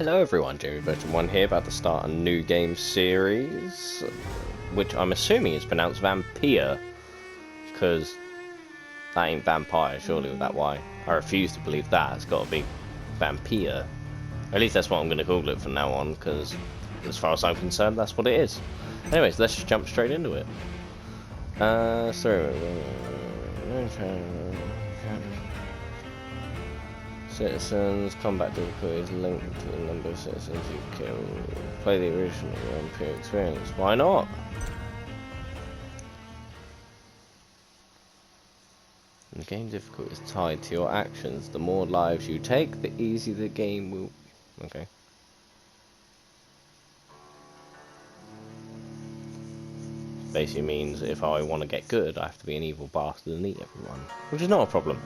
Hello everyone, Jerry Version 1 here, about to start a new game series, which I'm assuming is pronounced Vampyr, because that ain't vampire, surely, with that Y. I refuse to believe that, it's got to be Vampyr. At least that's what I'm going to call it from now on, because as far as I'm concerned, that's what it is. Anyways, let's just jump straight into it. Citizens, combat difficulty is linked to the number of citizens you kill. Play the original Vampyr experience. Why not? The game difficulty is tied to your actions. The more lives you take, the easier the game will... Okay. Basically means if I want to get good, I have to be an evil bastard and eat everyone. Which is not a problem.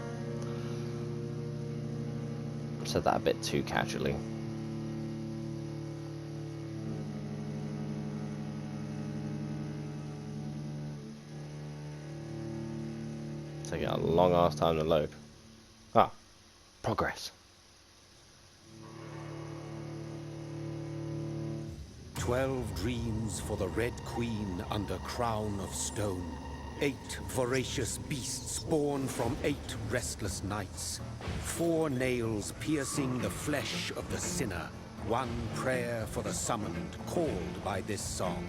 Said that a bit too casually. Taking a long ass time to load. Ah, progress. 12 dreams for the Red Queen under crown of stone. 8 voracious beasts born from 8 restless nights. 4 nails piercing the flesh of the sinner. 1 prayer for the summoned, called by this song.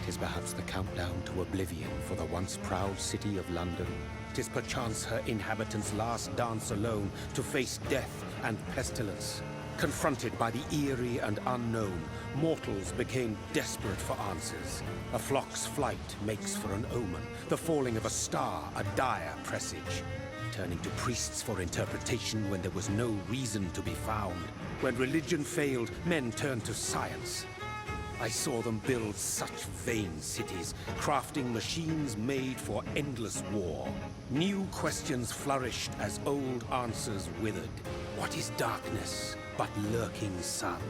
'Tis perhaps the countdown to oblivion for the once proud city of London. 'Tis perchance her inhabitants' last dance alone to face death and pestilence. Confronted by the eerie and unknown, mortals became desperate for answers. A flock's flight makes for an omen, the falling of a star a dire presage. Turning to priests for interpretation when there was no reason to be found. When religion failed, men turned to science. I saw them build such vain cities, crafting machines made for endless war. New questions flourished as old answers withered. What is darkness but lurking sun?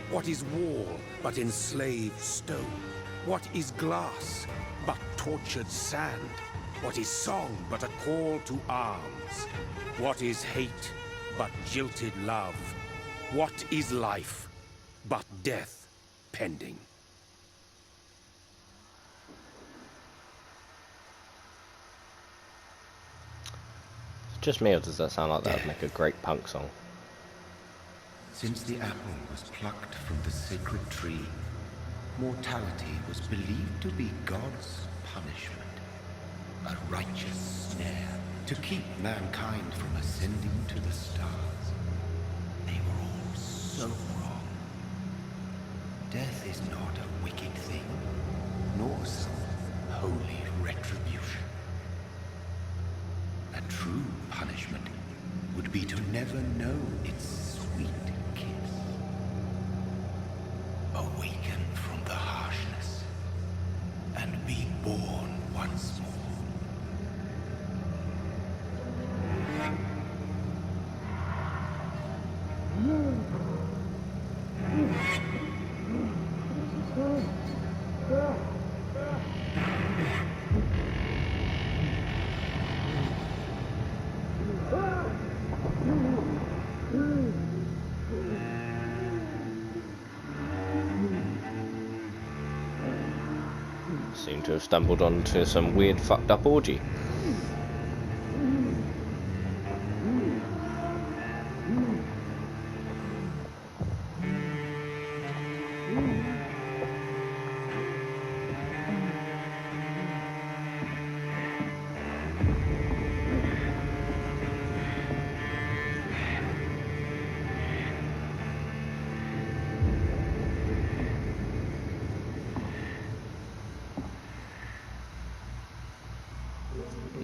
What is wall but enslaved stone? What is glass but tortured sand? What is song but a call to arms? What is hate but jilted love? What is life but death pending? Just me, or does that sound like that would make a great punk song? Since the apple was plucked from the sacred tree, mortality was believed to be God's punishment. A righteous snare to keep mankind from ascending to the stars. They were all so wrong. Death is not a wicked thing, nor some holy retribution. A true punishment would be to never know its sweet kiss. Awaken from the harshness and be born once more. Seem to have stumbled onto some weird fucked up orgy.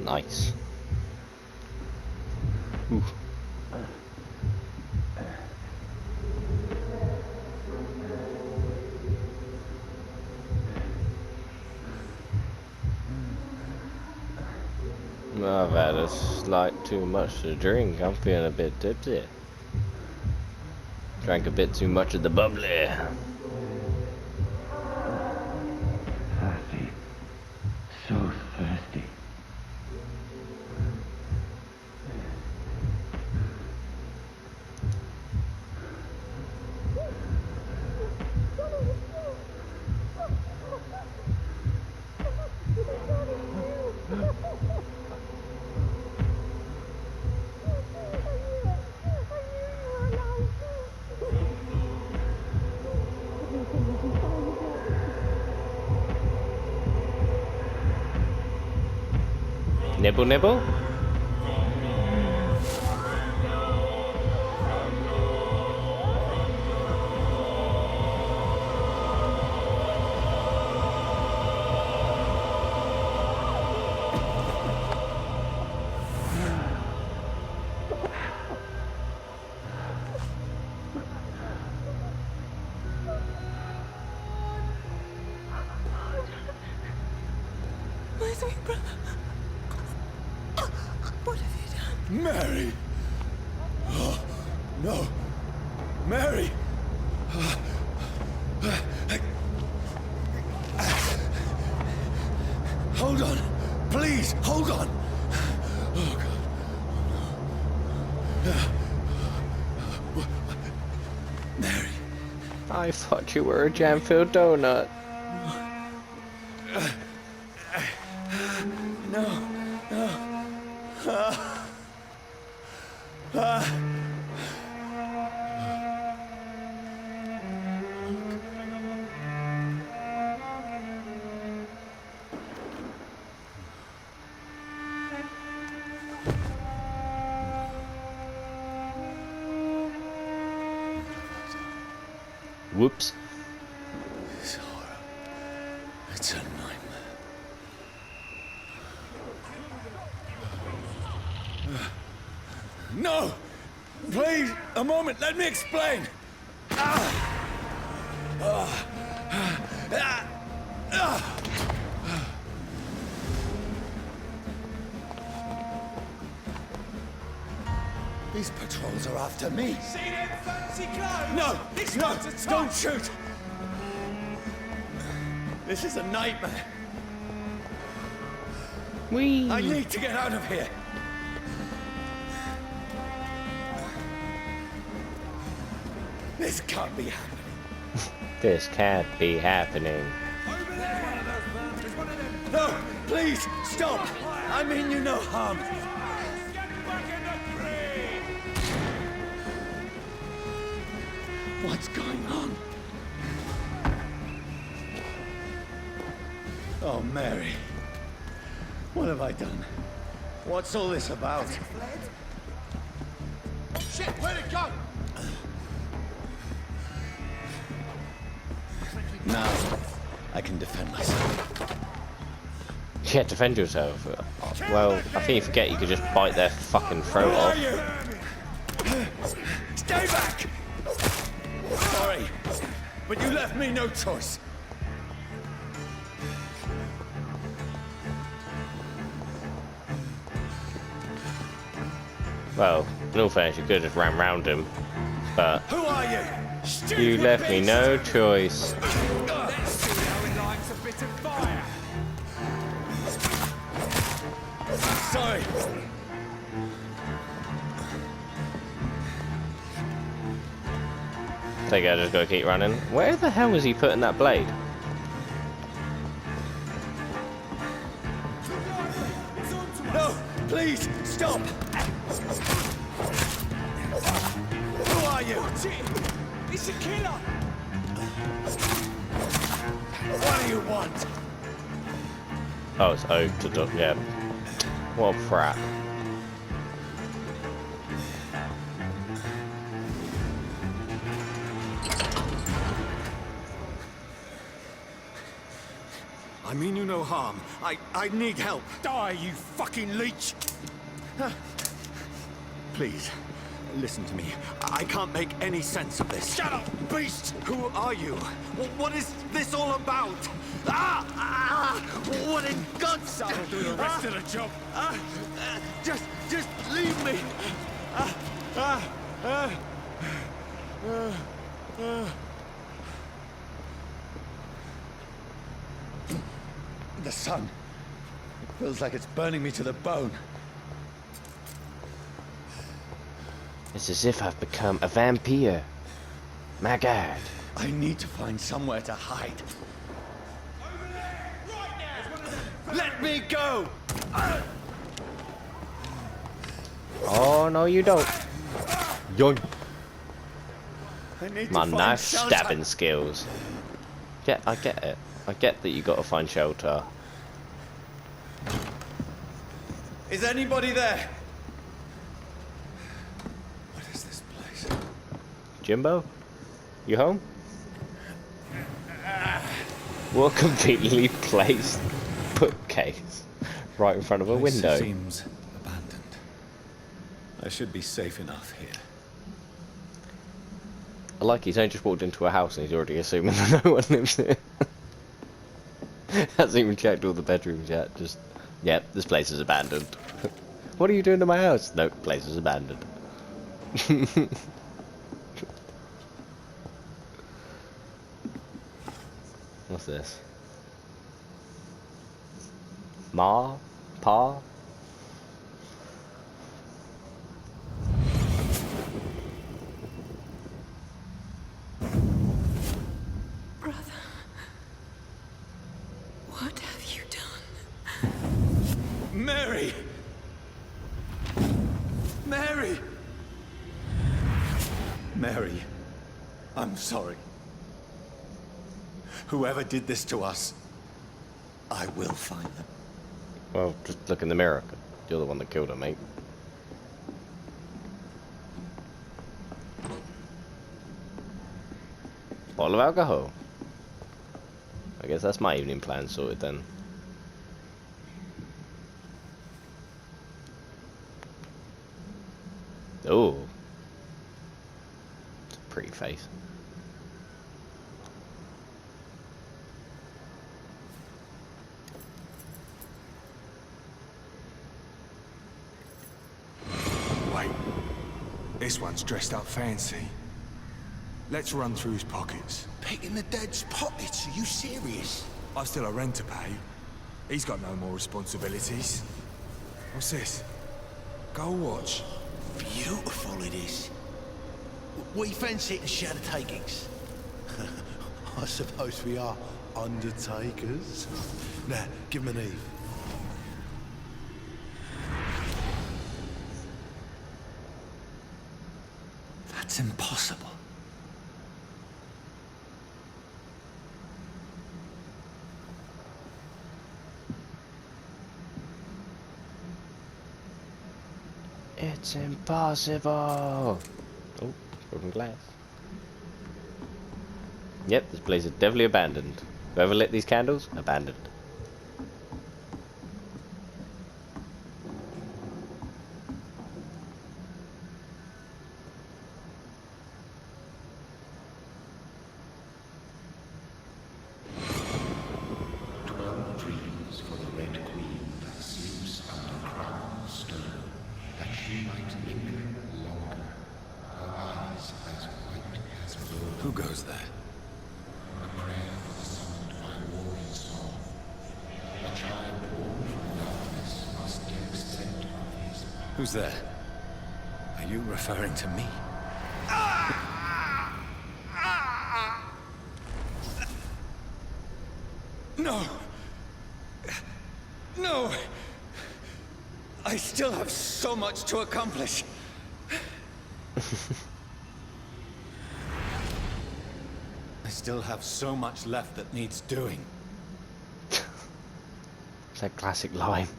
Nice. Ooh. I've had a slight too much to drink. I'm feeling a bit tipsy. Drank a bit too much of the bubbly. Thirsty. So thirsty. Nibble, nibble. My sweet brother. What have you done? Mary! Oh, no. Mary! Hold on. Please, hold on. Oh, God. Mary. I thought you were a jam-filled donut. Whoops. This horror. It's a nightmare. No! Please, a moment, let me explain! These patrols are after me. See them fancy clothes? No! This No! one's a top. Don't shoot! This is a nightmare. Whee! I need to get out of here. This can't be happening. This can't be happening. Over there! One of those vamps. There's one of them. No, please, stop. I mean you no harm. Get back in the tree! What's going on? Oh, Mary. What have I done? What's all this about? Shit, where'd it go? Now, I can defend myself. Yeah, defend yourself. Well, I think you forget you could just bite their fucking throat Who are off. you? Stay back! Sorry, but you left me no choice. Well, in all fairness, you could have just ran round him. But Who are you? you left me no choice. Let's see how he likes a bit of fire. Sorry. Take it, I just gotta keep running. Where the hell was he putting that blade? No, please, stop. Who are you? Watch it! It's a killer! What do you want? Oh, it's Oak to do. Yeah. What a prat. I mean you no harm. I need help. Die, you fucking leech! Please, listen to me. I can't make any sense of this. Shut up, beast! Who are you? What is this all about? What in God's name? I'll do the rest of the job. Just leave me. The sun feels like it's burning me to the bone. It's as if I've become a vampire. My God. I need to find somewhere to hide. Let me go! Oh, no, you don't. Yoink. I need My to find knife shelter. stabbing skills. Yeah, I get it. I get that you gotta find shelter. Is anybody there? What is this place? Jimbo? You home? What completely placed bookcase right in front of a window? Seems abandoned. I should be safe enough here. I like he's only just walked into a house and he's already assuming that no one lives here. Hasn't even checked all the bedrooms yet. Just, yep, this place is abandoned. What are you doing to my house? No, place is abandoned. What's this? Ma? Pa? Brother, what have you done? Mary! Mary! Mary, I'm sorry. Whoever did this to us, I will find them. Well, just look in the mirror. You're the one that killed her, mate. Bottle of alcohol. I guess that's my evening plan sorted then. Oh. It's a pretty face. Wait. This one's dressed up fancy. Let's run through his pockets. Picking the dead's pockets? Are you serious? I've still a rent to pay. He's got no more responsibilities. What's this? Gold watch. Beautiful it is. We fancy it to share the takings. I suppose we are undertakers. Now, give him an Eve. That's impossible. It's impossible. Oh, broken glass. Yep, this place is definitely abandoned. Whoever lit these candles, abandoned. Dreams for the Red Queen that sleeps under crown of stone, that she might linger longer, her eyes as white as wool. Who goes there? A prayer for the summoned by warrior song. A child born from darkness must give scent of his power. Who's there? Are you referring to me? No! No! I still have so much to accomplish. I still have so much left that needs doing. It's that classic line.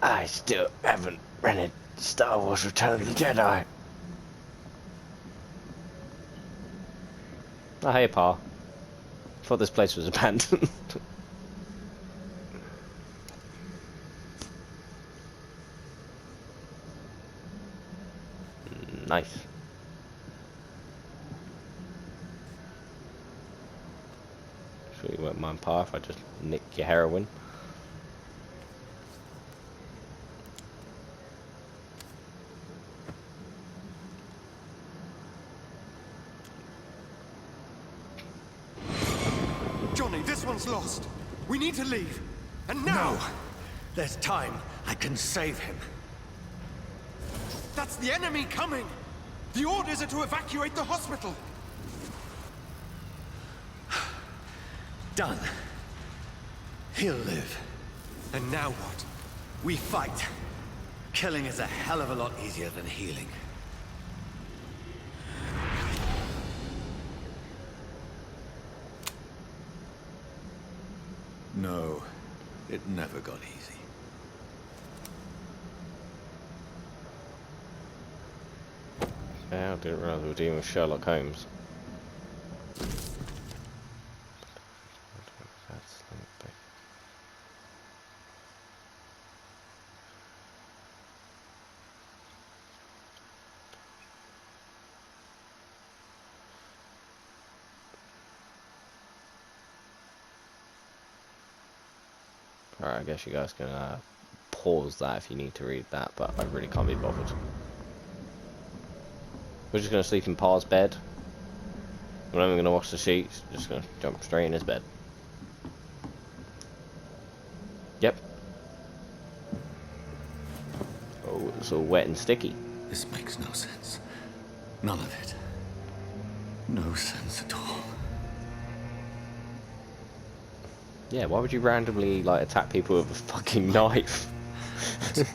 I still haven't rented Star Wars Return of the Jedi. Oh, hey, Pa. Thought this place was abandoned. Nice. Sure you won't mind, Pa, if I just nick your heroin. Johnny, this one's lost. We need to leave. And now! No! There's time. I can save him. That's the enemy coming! The orders are to evacuate the hospital! Done. He'll live. And now what? We fight. Killing is a hell of a lot easier than healing. No, it never got easy. Yeah, I didn't realise we were dealing with Sherlock Holmes. Alright, I guess you guys can pause that if you need to read that, but I really can't be bothered. We're just going to sleep in Pa's bed. We're not even going to wash the sheets, just going to jump straight in his bed. Yep. Oh, it's all wet and sticky. This makes no sense. None of it. No sense at all. Yeah, why would you randomly, like, attack people with a fucking knife? That's it.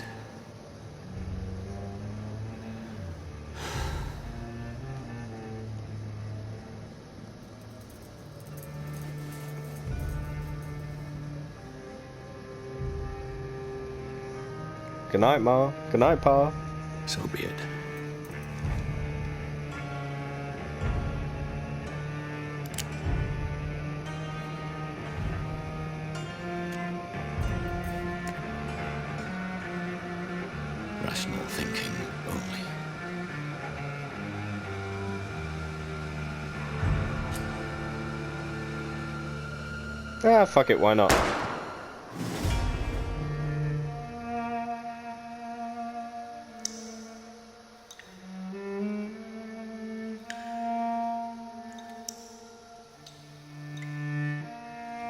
Good night, Ma. Good night, Pa. So be it. Rational thinking only. Ah, fuck it, why not?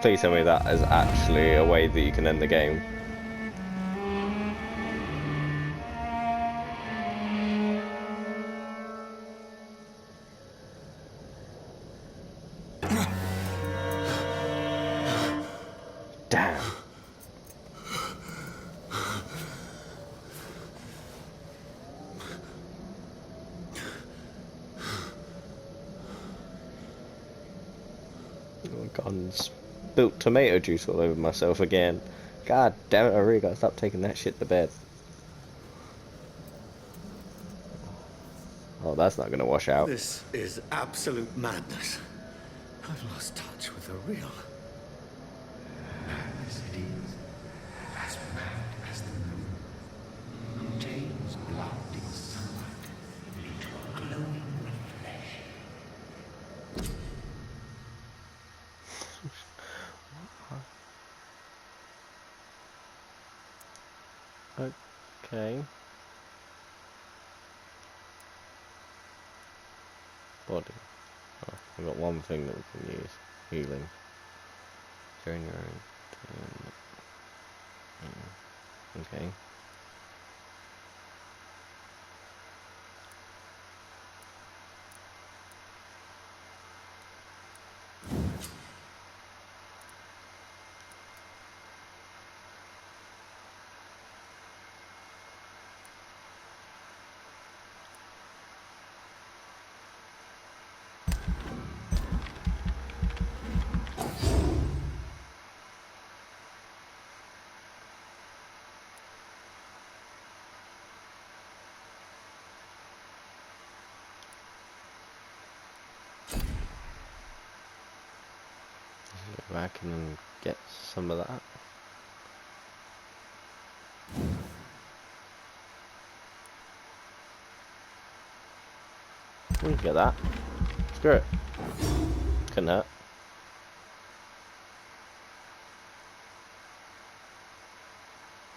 Please tell me that is actually a way that you can end the game. Damn. Oh, God, spilt tomato juice all over myself again. God damn it, I really gotta stop taking that shit to bed. Oh, that's not gonna wash out. This is absolute madness. I've lost touch with the real. Madness it is, as mad as the moon, contains blinding sunlight into a glowing flesh. Okay. Body. Oh, we've got one thing that we can use. Healing. During your own turn. Okay. Go back and get some of that. We can get that. Screw it. Couldn't hurt.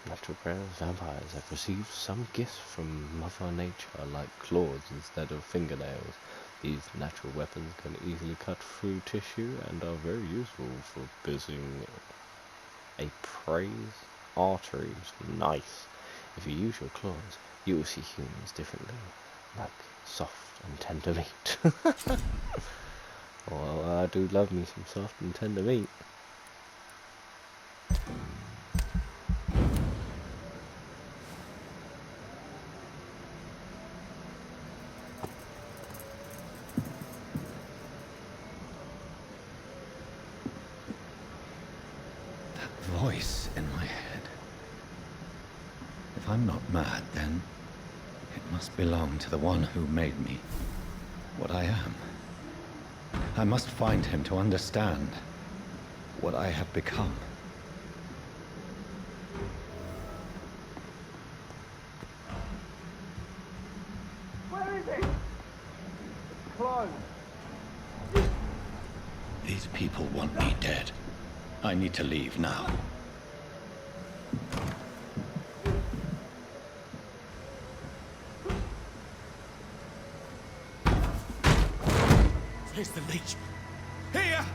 Natural prayers, vampires have received some gifts from Mother Nature, like claws instead of fingernails. These natural weapons can easily cut through tissue and are very useful for piercing a prey's arteries. Nice. If you use your claws, you will see humans differently, like soft and tender meat. Well, I do love me some soft and tender meat. Voice in my head. If I'm not mad, then it must belong to the one who made me what I am. I must find him to understand what I have become. Where is it? Close. These people want me dead. I need to leave now. Here's the leech. Here!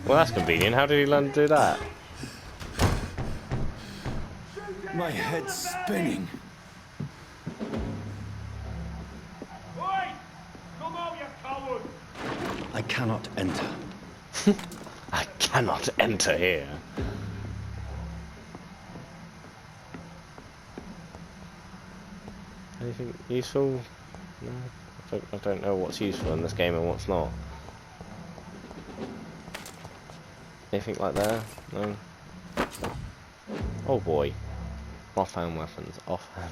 Well, that's convenient. How did he learn to do that? My head's spinning. I cannot enter. I cannot enter here. Anything useful? No. I don't know what's useful in this game and what's not. Anything like that? No. Oh boy. Offhand weapons. Offhand.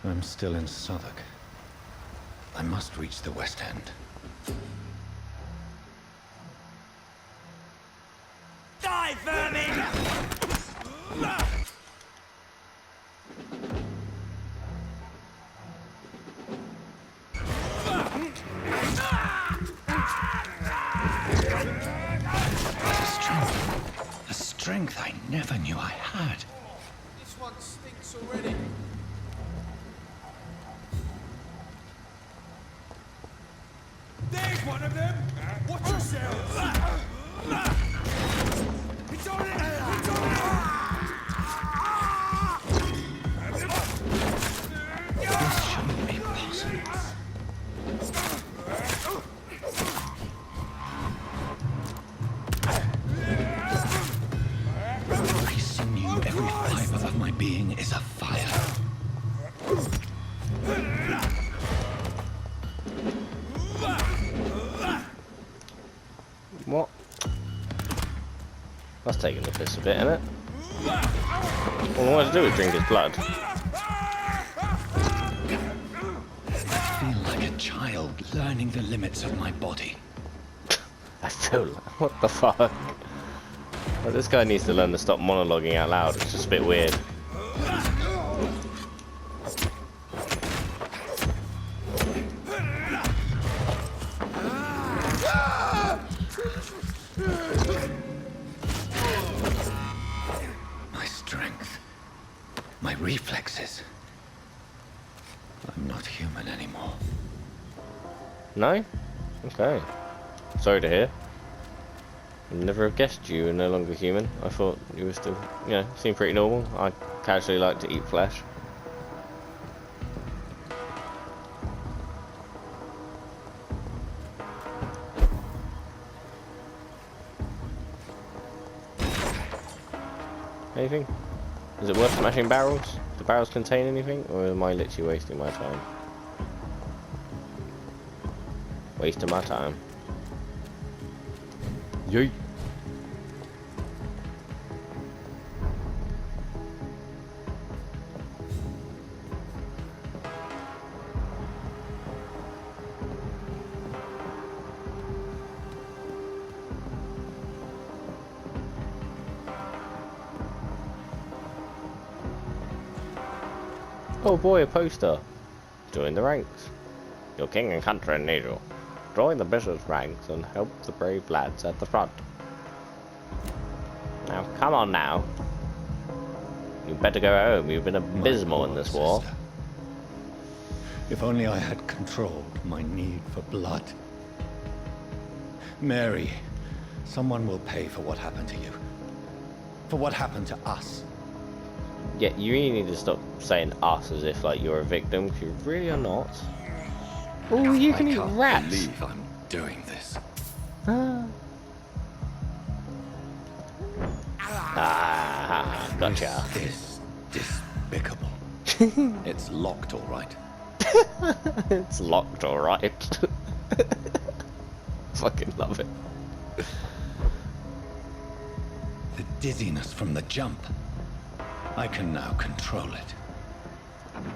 I'm still in Southwark. I must reach the West End. Die, vermin! A strength I never knew I had. This one stinks already. There's one of them! Watch yourselves! It's on it! It's on it! This shouldn't be possible. Every sinew, every fiber of my being is afire. What? That's taking the piss a bit, isn't it? All I want to do is drink his blood. I feel like a child learning the limits of my body. I feel like, what the fuck? Well, this guy needs to learn to stop monologuing out loud. It's just a bit weird. My strength. My reflexes. I'm not human anymore. No? Okay. Sorry to hear. I never have guessed you were no longer human. I thought you were still, you know, seem pretty normal. I casually like to eat flesh. Anything? Is it worth smashing barrels? Do barrels contain anything? Or am I literally wasting my time? Wasting my time. Yeet. Oh boy, a poster. Join the ranks. Your king and country need you. Join the business ranks and help the brave lads at the front. Now, come on now. You better go home. You've been abysmal in this war. Sister. If only I had controlled my need for blood. Mary, someone will pay for what happened to you. For what happened to us. Yeah, you really need to stop saying us as if like you're a victim, because you really are not. Oh, you can eat I rats. can't believe I'm doing this. Ah, gotcha. This is despicable. It's locked, all right. It's locked, alright. Fucking love it. The dizziness from the jump. I can now control it.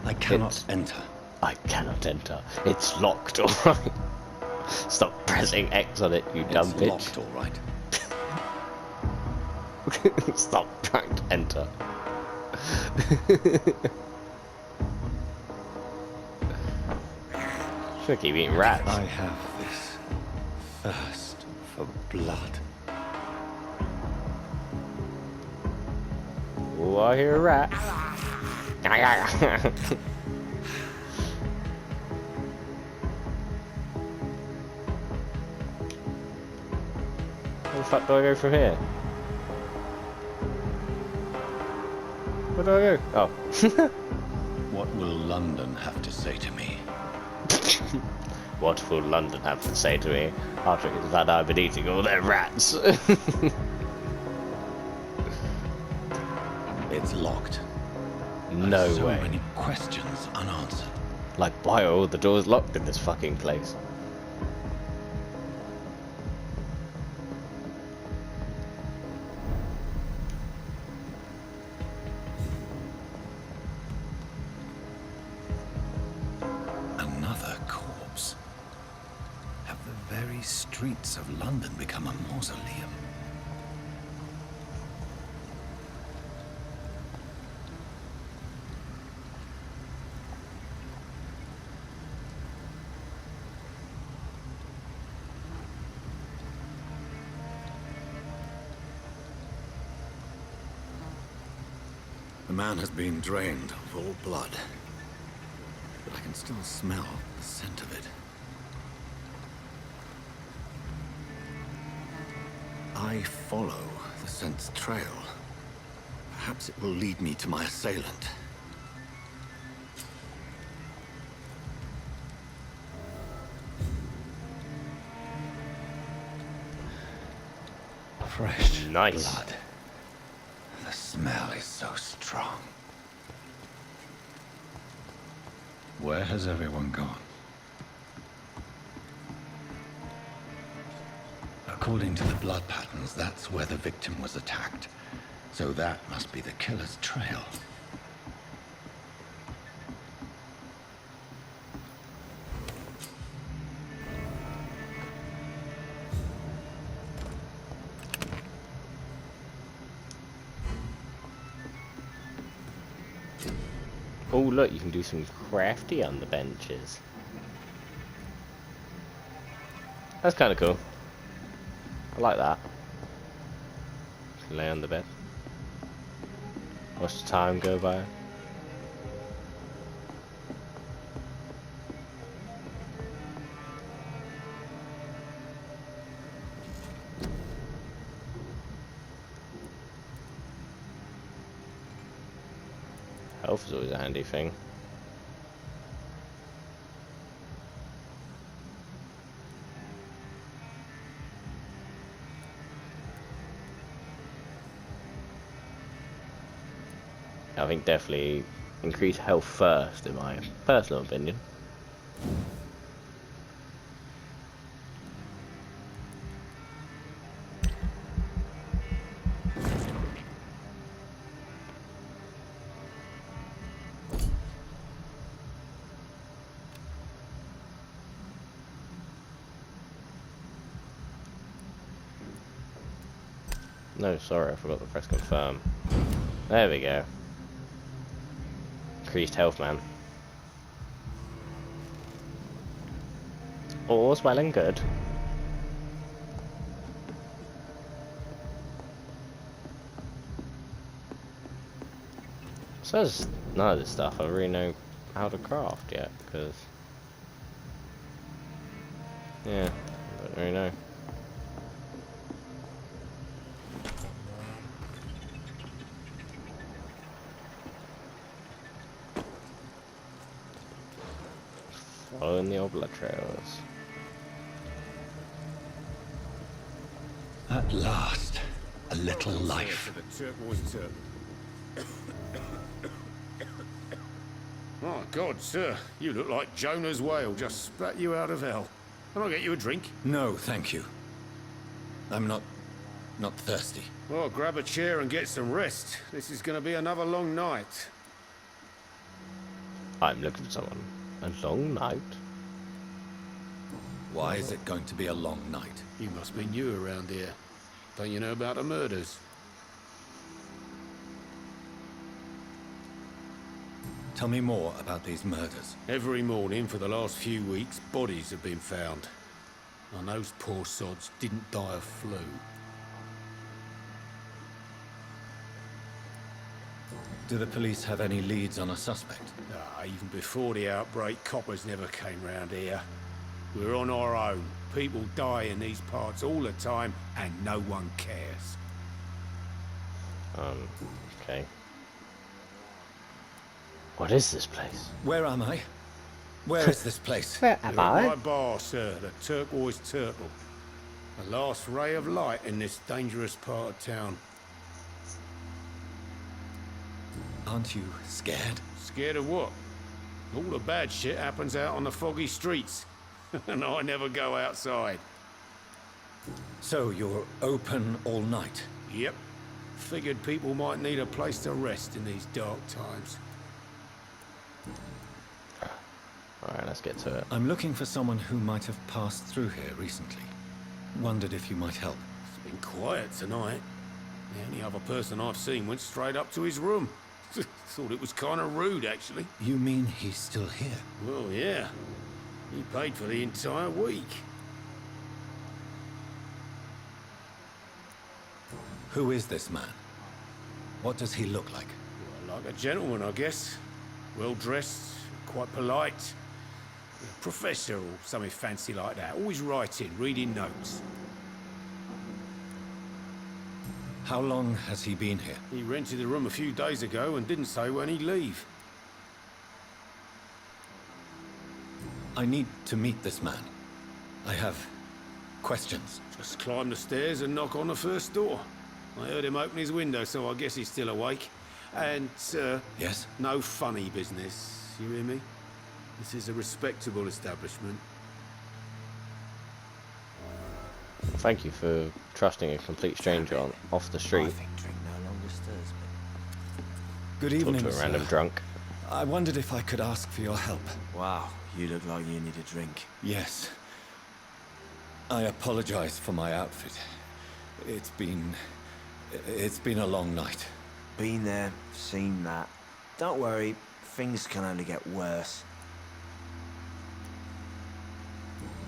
I cannot enter. I cannot enter. It's locked, alright. Stop pressing X on it, you dumb It's bitch. locked, all right. Stop trying to enter. Should keep eating rats. I have this thirst for blood. Oh, I hear a rat. Where the fuck do I go from here? Where do I go? Oh. What will London have to say to me? What will London have to say to me after it's that I've been eating all their rats? It's locked. No so way. many questions unanswered. Like, why are all the doors locked in this fucking place? Another corpse. Have the very streets of London become a mausoleum? The man has been drained of all blood, but I can still smell the scent of it. I follow the scent's trail. Perhaps it will lead me to my assailant. Fresh Nice. blood. The smell is so strong. Where has everyone gone? According to the blood patterns, that's where the victim was attacked. So that must be the killer's trail. Oh look, you can do some crafty on the benches. That's kind of cool. I like that. Lay on the bed. Watch the time go by. Health is always a handy thing. I think definitely increase health first, in my personal opinion. No, sorry, I forgot to press confirm. There we go. Increased health, man. All's well and good. So there's none of this stuff I really know how to craft yet, because... yeah, I don't really know. Following the old blood trails. At last, a little life. My God, sir, you look like Jonah's whale just spat you out of hell. Can I get you a drink? No, thank you. I'm not thirsty. Well, grab a chair and get some rest. This is going to be another long night. I'm looking for someone. A long night? Why is it going to be a long night? You must be new around here. Don't you know about the murders? Tell me more about these murders. Every morning for the last few weeks, bodies have been found. And those poor sods didn't die of flu. Do the police have any leads on a suspect? Even before the outbreak, coppers never came round here. We're on our own. People die in these parts all the time, and no one cares. Okay. What is this place? Where am I? Where is this place? Where am You're at I? my bar, sir, the Turquoise Turtle. The last ray of light in this dangerous part of town. Aren't you scared? Scared of what? All the bad shit happens out on the foggy streets. And I never go outside. So you're open all night? Yep. Figured people might need a place to rest in these dark times. Alright, let's get to it. I'm looking for someone who might have passed through here recently. Wondered if you might help. It's been quiet tonight. The only other person I've seen went straight up to his room. Thought it was kind of rude, actually. You mean he's still here? Well, yeah. He paid for the entire week. Who is this man? What does he look like? Well, like a gentleman, I guess. Well-dressed, quite polite. A professor or something fancy like that. Always writing, reading notes. How long has he been here? He rented the room a few days ago and didn't say when he'd leave. I need to meet this man. I have questions. Just climb the stairs and knock on the first door. I heard him open his window, so I guess he's still awake. And, Yes? no funny business, you hear me? This is a respectable establishment. Thank you for trusting a complete stranger off the I street. think drink no longer stirs me. Good Talk evening, to a sir. random drunk. I wondered if I could ask for your help. Wow, you look like you need a drink. Yes. I apologize for my outfit. It's been a long night. Been there, seen that. Don't worry, things can only get worse.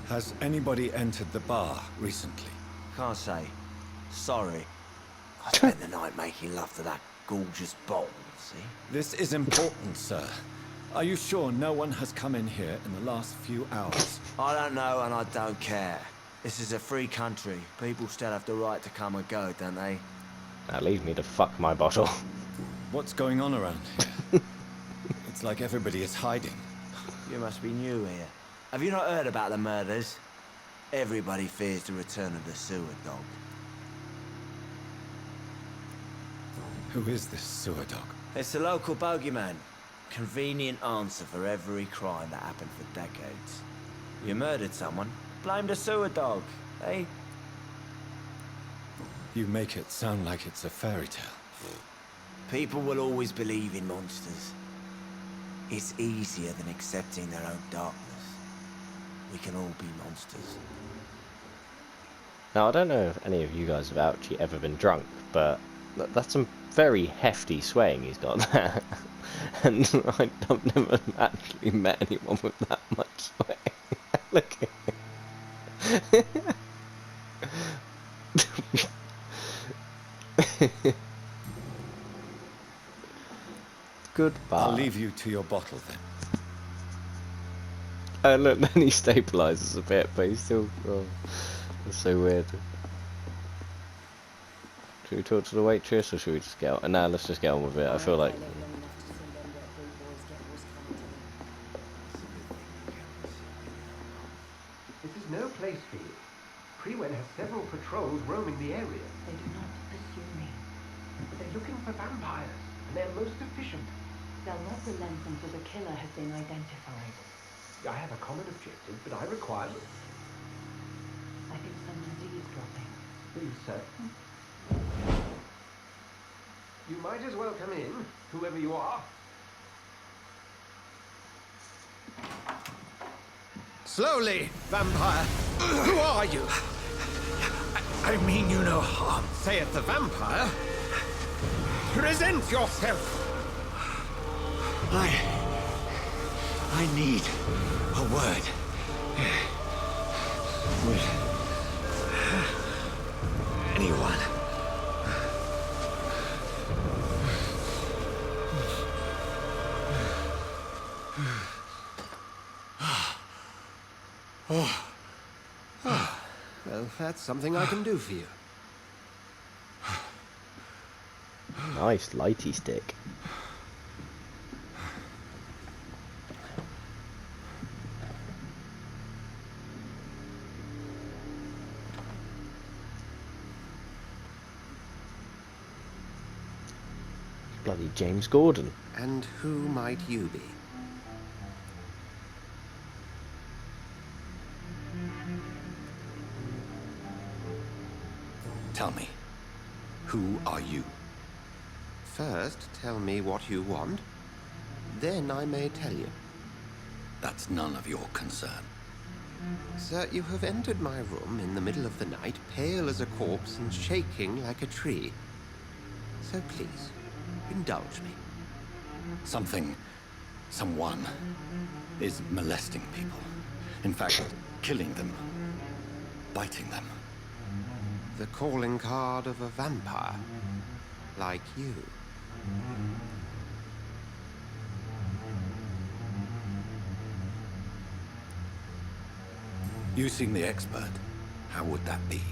Has anybody entered the bar recently? Can't say. Sorry. I spent the night making love to that gorgeous bottle, see? This is important, sir. Are you sure no one has come in here in the last few hours? I don't know and I don't care. This is a free country. People still have the right to come and go, don't they? Now leave me to fuck my bottle. What's going on around here? It's like everybody is hiding. You must be new here. Have you not heard about the murders? Everybody fears the return of the sewer dog. Who is this sewer dog? It's the local bogeyman. Convenient answer for every crime that happened for decades. You murdered someone, blame the sewer dog, eh? You make it sound like it's a fairy tale. People will always believe in monsters. It's easier than accepting their own darkness. We can all be monsters. Now, I don't know if any of you guys have actually ever been drunk, but that's some very hefty swaying he's got there. And I've never actually met anyone with that much swaying. Look at him. Goodbye. I'll leave you to your bottle then. Look, then he stabilizes a bit, but he's still... Oh, that's so weird. Should we talk to the waitress, or should we just get on? Nah, let's just get on with it. I feel like... This is no place for you. Prewen has several patrols roaming the area. They do not pursue me. They're looking for vampires, and they're most efficient. They'll not relent until the killer has been identified. I have a common objective, but I require... I think someone's eavesdropping. Please, sir. You might as well come in, whoever you are. Slowly, vampire. Who are you? I mean you no harm. Saith the vampire. Present yourself. I need a word. With anyone. Well, that's something I can do for you. Nice lighty stick. Bloody James Gordon. And who might you be? Tell me, who are you? First, tell me what you want. Then I may tell you. That's none of your concern. Sir, you have entered my room in the middle of the night, pale as a corpse and shaking like a tree. So please, indulge me. Someone is molesting people. In fact, killing them, biting them. The calling card of a vampire, like you. You seem the expert. How would that be?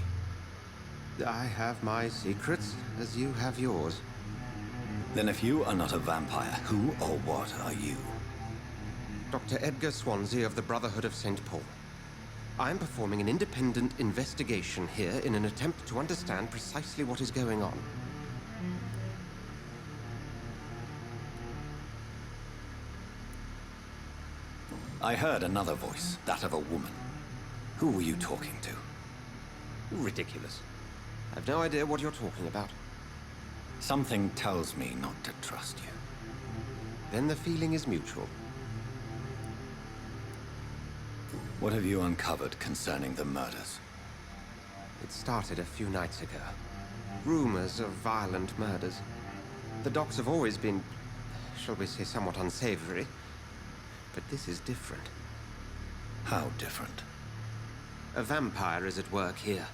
I have my secrets, as you have yours. Then if you are not a vampire, who or what are you? Dr. Edgar Swansea of the Brotherhood of St. Paul. I am performing an independent investigation here in an attempt to understand precisely what is going on. I heard another voice, that of a woman. Who were you talking to? Ridiculous. I've no idea what you're talking about. Something tells me not to trust you. Then the feeling is mutual. What have you uncovered concerning the murders? It started a few nights ago. Rumors of violent murders. The docks have always been, shall we say, somewhat unsavory. But this is different. How different? A vampire is at work here.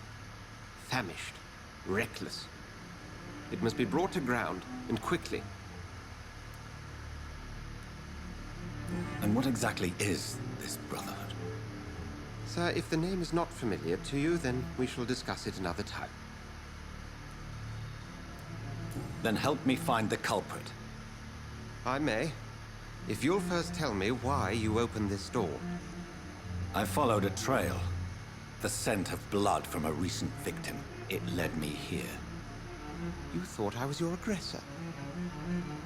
Famished. Reckless. It must be brought to ground, and quickly. And what exactly is this Brotherhood? Sir, if the name is not familiar to you, then we shall discuss it another time. Then help me find the culprit. I may. If you'll first tell me why you opened this door. I followed a trail. The scent of blood from a recent victim. It led me here. You thought I was your aggressor.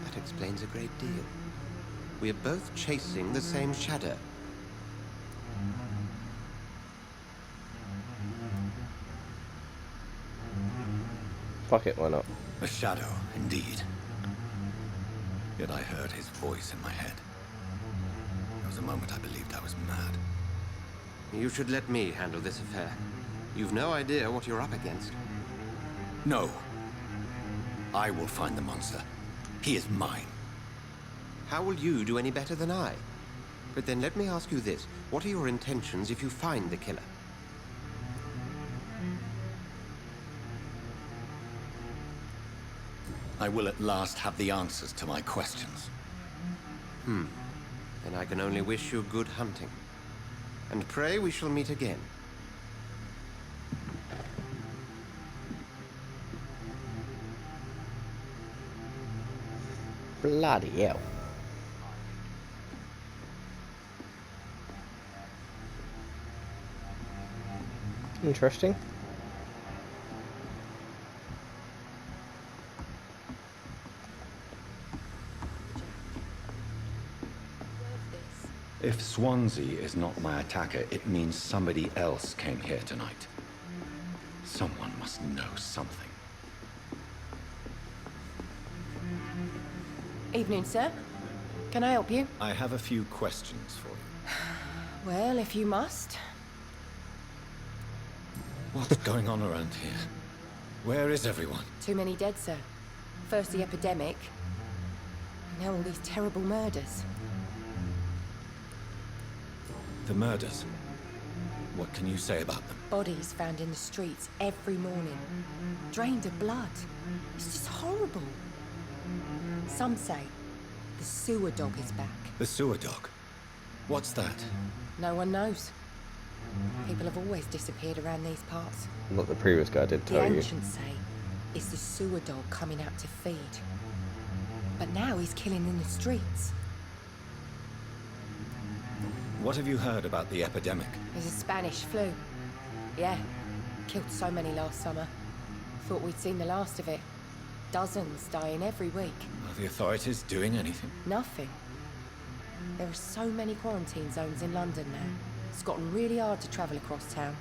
That explains a great deal. We are both chasing the same shadow. Fuck it, why not? A shadow, indeed. Yet I heard his voice in my head. There was a moment I believed I was mad. You should let me handle this affair. You've no idea what you're up against. No. I will find the monster. He is mine. How will you do any better than I? But then let me ask you this. What are your intentions if you find the killer? I will at last have the answers to my questions. Then I can only wish you good hunting. And pray we shall meet again. Bloody hell. Interesting. If Swansea is not my attacker, it means somebody else came here tonight. Someone must know something. Evening, sir. Can I help you? I have a few questions for you. Well, if you must. What's going on around here? Where is everyone? Too many dead, sir. First the epidemic, now all these terrible murders. The murders? What can you say about them? Bodies found in the streets every morning. Drained of blood. It's just horrible. Some say the sewer dog is back. The sewer dog? What's that? No one knows. People have always disappeared around these parts. What the previous guy did tell The you. ancients say it's the sewer dog coming out to feed. But now he's killing in the streets. What have you heard about the epidemic? There's a Spanish flu. Yeah, killed so many last summer. Thought we'd seen the last of it. Dozens dying every week. Are the authorities doing anything? Nothing. There are so many quarantine zones in London now. It's gotten really hard to travel across town.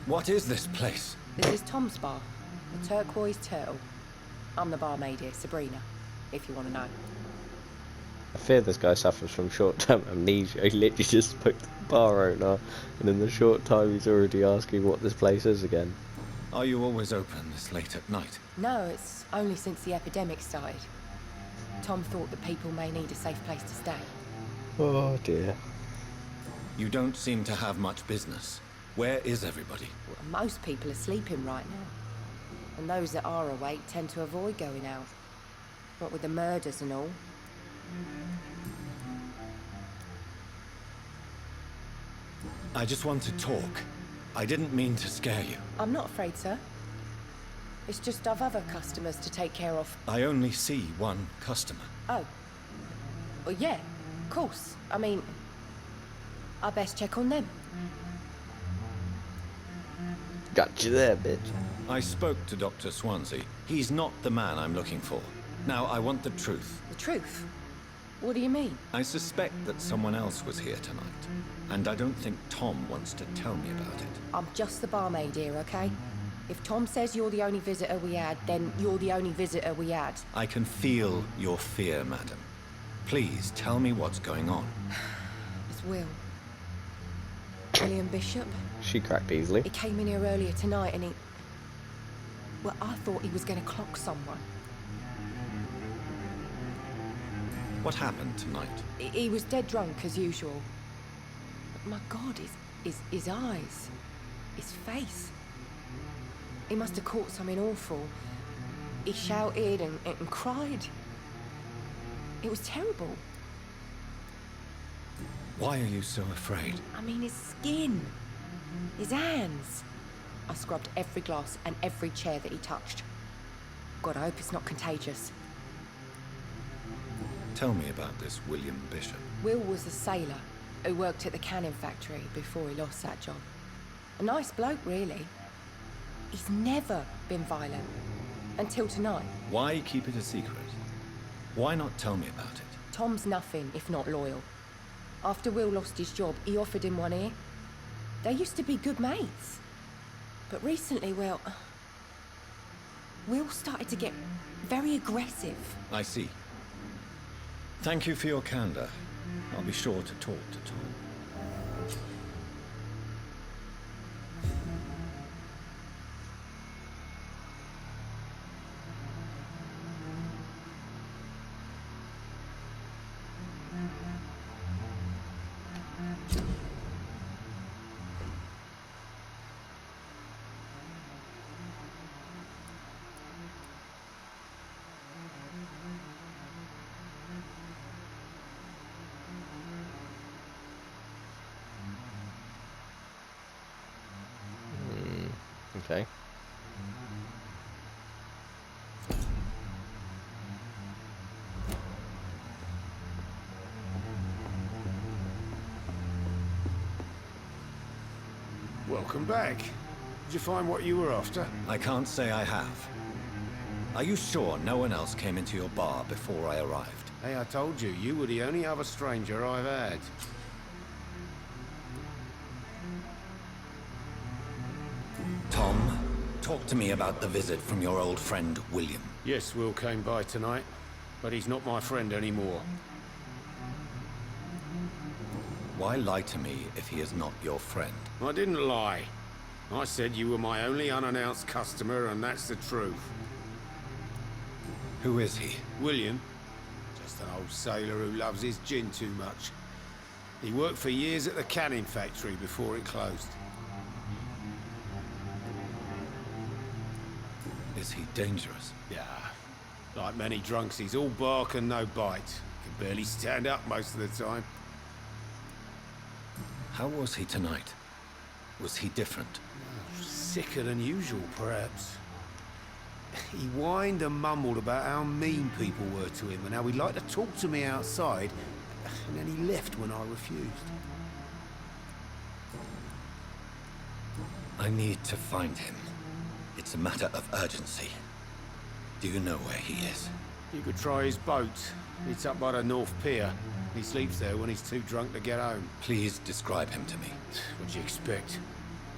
What is this place? This is Tom's bar, the Turquoise Turtle. I'm the barmaid here, Sabrina, if you want to know. I fear this guy suffers from short-term amnesia. He literally just spoke to the bar owner, and in the short time he's already asking what this place is again. Are you always open this late at night? No, it's only since the epidemic started. Tom thought that people may need a safe place to stay. Oh dear. You don't seem to have much business. Where is everybody? Well, most people are sleeping right now. And those that are awake tend to avoid going out. What with the murders and all. I just want to talk. I didn't mean to scare you. I'm not afraid, sir. It's just I've other customers to take care of. I only see one customer. Oh. Well, yeah, of course. I mean, I best check on them. Got you there, bitch. I spoke to Dr. Swansea. He's not the man I'm looking for. Now, I want the truth. The truth? What do you mean? I suspect that someone else was here tonight. And I don't think Tom wants to tell me about it. I'm just the barmaid here, okay? If Tom says you're the only visitor we had, then you're the only visitor we had. I can feel your fear, madam. Please, tell me what's going on. It's Will. William Bishop. She cracked easily. He came in here earlier tonight and he... Well, I thought he was going to clock someone. What happened tonight? He was dead drunk, as usual. But my God, his eyes. His face. He must have caught something awful. He shouted and cried. It was terrible. Why are you so afraid? I mean, his skin. His hands. I scrubbed every glass and every chair that he touched. God, I hope it's not contagious. Tell me about this William Bishop. Will was a sailor who worked at the cannon factory before he lost that job. A nice bloke, really. He's never been violent. Until tonight. Why keep it a secret? Why not tell me about it? Tom's nothing if not loyal. After Will lost his job, he offered him one ear. They used to be good mates. But recently, well... Will started to get very aggressive. I see. Thank you for your candor. I'll be sure to talk to Tom. Okay. Welcome back. Did you find what you were after? I can't say I have. Are you sure no one else came into your bar before I arrived? Hey, I told you, you were the only other stranger I've had. Tom, talk to me about the visit from your old friend, William. Yes, Will came by tonight, but he's not my friend anymore. Why lie to me if he is not your friend? I didn't lie. I said you were my only unannounced customer, and that's the truth. Who is he? William. Just an old sailor who loves his gin too much. He worked for years at the canning factory before it closed. Is he dangerous? Yeah. Like many drunks, he's all bark and no bite. Can barely stand up most of the time. How was he tonight? Was he different? Sicker than usual, perhaps. He whined and mumbled about how mean people were to him and how he'd like to talk to me outside, and then he left when I refused. I need to find him. It's a matter of urgency. Do you know where he is? You could try his boat. It's up by the North Pier. He sleeps there when he's too drunk to get home. Please describe him to me. What'd you expect?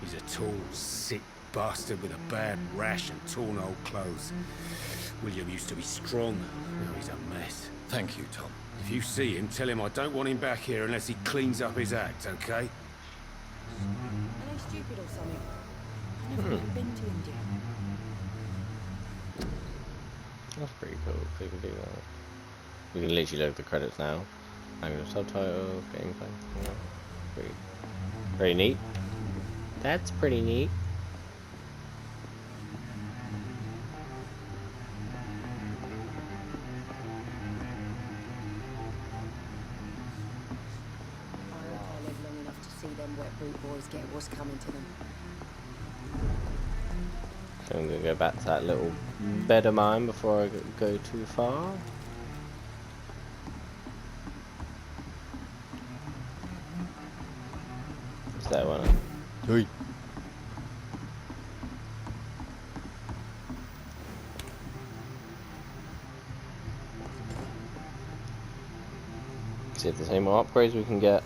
He's a tall, sick bastard with a bad rash and torn old clothes. William used to be strong. Now he's a mess. Thank you, Tom. If you see him, tell him I don't want him back here unless he cleans up his act, okay? Are they stupid or something? I've never even been to India. That's pretty cool if you can do that. You can literally load the credits now. Language subtitles, gameplay. Yeah. Pretty, very neat. That's pretty neat. I hope I live long enough to see them wet boot boys get what's coming to them. So I'm gonna go back to that little bed of mine before I go too far. Is that one? Hey. See if there's any more upgrades we can get.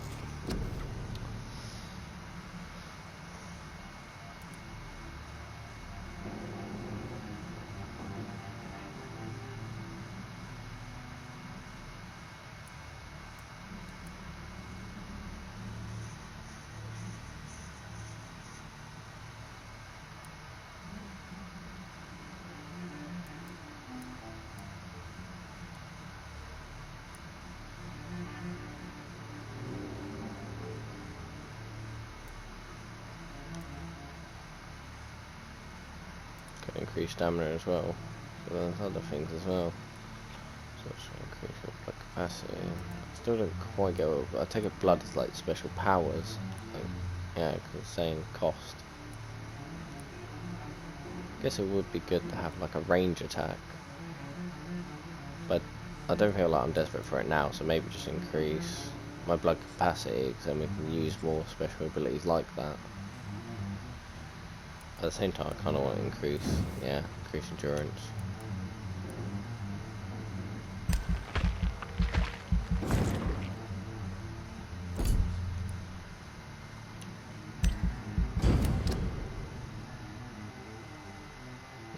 Increase stamina as well. So there's other things as well. So it's increase your blood capacity. Still don't quite go over. I take it blood is like special powers. Like, yeah, because it's saying cost. Guess it would be good to have like a range attack. But I don't feel like I'm desperate for it now, so maybe just increase my blood capacity, because then we can use more special abilities like that. At the same time, I kind of want to increase endurance.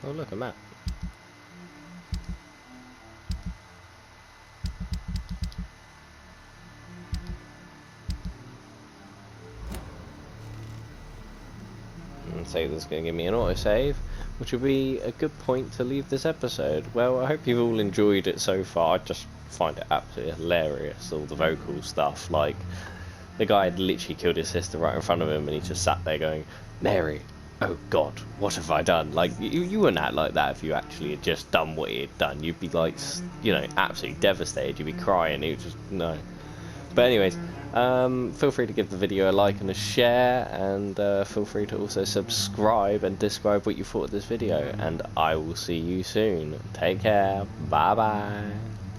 Oh look, a map. Save that's going to give me an autosave, which will be a good point to leave this episode. Well, I hope you've all enjoyed it so far. I just find it absolutely hilarious, all the vocal stuff. Like, the guy had literally killed his sister right in front of him, and he just sat there going, "Mary, oh God, what have I done?" Like, you wouldn't act like that if you actually had just done what he had done. You'd be like, you know, absolutely devastated. You'd be crying. He would just, no. But anyways, feel free to give the video a like and a share, and feel free to also subscribe and describe what you thought of this video, and I will see you soon. Take care. Bye bye.